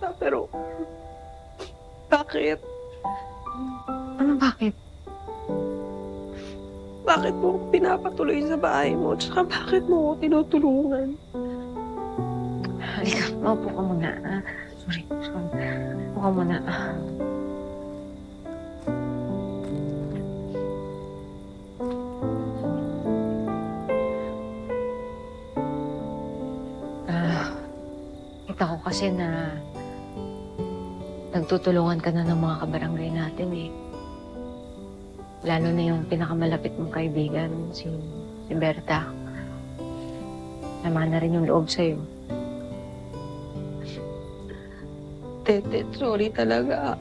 kita, pero bakit? Ano bakit? Bakit mo ako pinapatuloy sa bahay mo? Tsaka bakit mo ako tinutulungan? Halika, maupo ka muna. Sorry. Maupo ka muna. Kita ko kasi na nagtutulungan ka na ng mga kabarangay natin eh. Lalo na yung pinakamalapit mong kaibigan, si Berta. Naman na rin yung loob sa'yo. Tete, sorry talaga.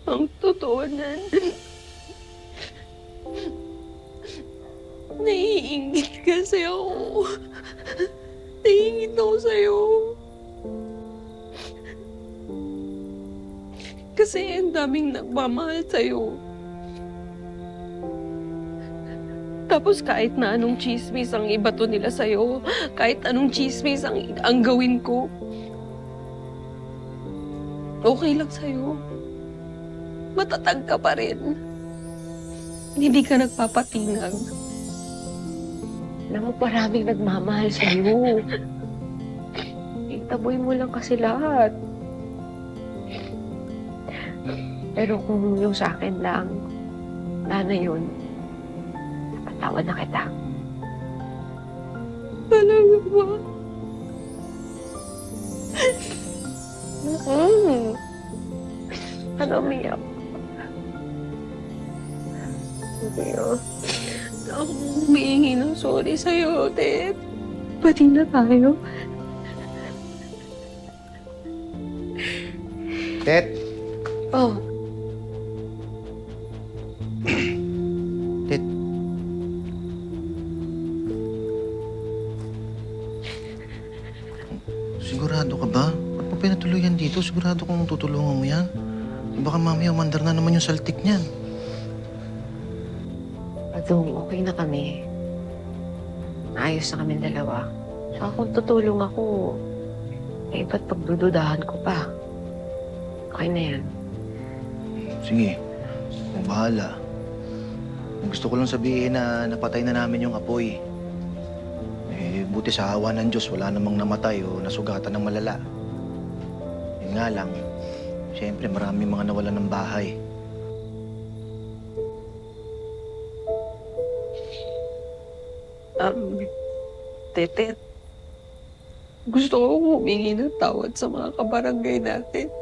Ang totoo nan, naiingit kasi ako. Naiingit ako sa'yo. Kasi ang daming nagmamahal sa'yo. Tapos kahit na anong chismis ang ibato nila sa'yo, kahit anong chismis ang gawin ko, okay lang sa'yo. Matatag ka pa rin. Hindi ka nagpapatingag. Alam mo, maraming nagmamahal sa'yo. Itaboy mo lang kasi lahat. Pero kung yung sa akin lang, wala na yun. Napatawad na kita. Talaga ba? Ano, umiyak? Hindi, Ako humihingi ng sorry sa'yo, Ted. Pati na tayo. Tet, Oh, Tet. Sigurado ka ba? Ba't mo pinatuloyan dito? Sigurado kong tutulungan mo yan? Baka mamaya umandar na naman yung saltik niyan. Padong, okay na kami. Ayos na kami dalawa. Saka kung tutulong ako, eh, ba't pagdududahan ko pa? Okay na yan. Sige, kung bahala. Gusto ko lang sabihin na napatay na namin yung apoy. Eh, buti sa awa ng Diyos, wala namang namatay o nasugatan ng malala. Yun nga lang, siyempre marami mga nawalan ng bahay. Tete. Gusto ko humingi ng tawad sa mga kabarangay natin.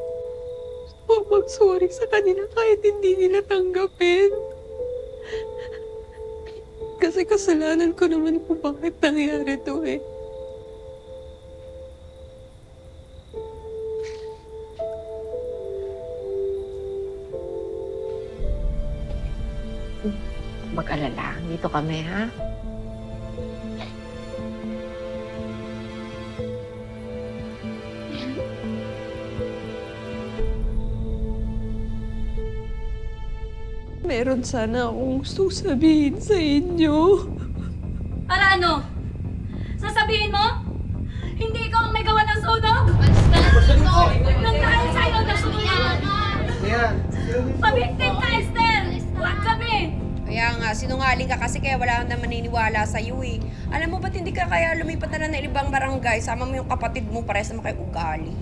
Gusto ko mag-sorry sa kanila kahit hindi nila tanggapin. Kasi kasalanan ko naman kung bakit nangyari to eh. Mag-alala. Dito kami, ha? Meron sana akong gustong sabihin sa inyo. Para ano? Sasabihin mo? Hindi ikaw ang may gawa ng sunog? Nang dahil sa'yo na sunog. Pabiktim ka, Esther! Huwag kami! Kaya nga, sinungaling ka kasi kaya wala nang maniniwala sa iyo eh. Alam mo ba't hindi ka kaya lumipat na lang ng ibang barangay? Sama mo yung kapatid mo, parehas naman kayo ugali.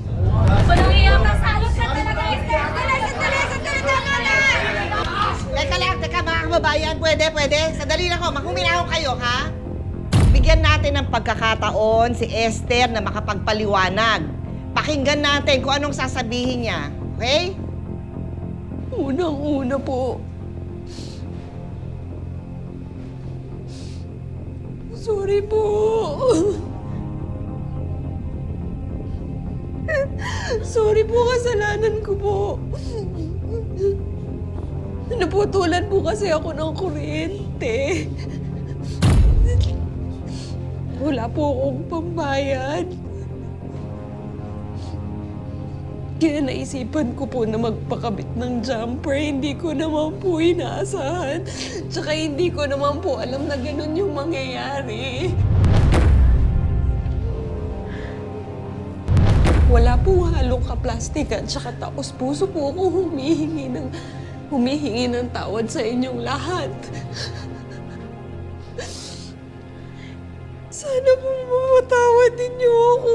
Walang iya ka, salot ka talaga, Esther! Sandali, tama na! Teka mga kababayan, pwede. Sandali lang ho, maghuminahon kayo, ha? Bigyan natin ng pagkakataon si Esther na makapagpaliwanag. Pakinggan natin kung anong sasabihin niya, okay? Unang-una po. Sorry po. Sorry po, kasalanan ko po. Naputulan po kasi ako ng kuryente. Wala po akong pambayad. Kaya naisipan ko po na magpakabit ng jumper. Hindi ko naman po inaasahan. Tsaka hindi ko naman po alam na ganun yung mangyayari. Wala pong halong kaplastikan, tsaka taos puso po ako humihingi ng tawad sa inyong lahat. Sana po mapatawad ninyo ako.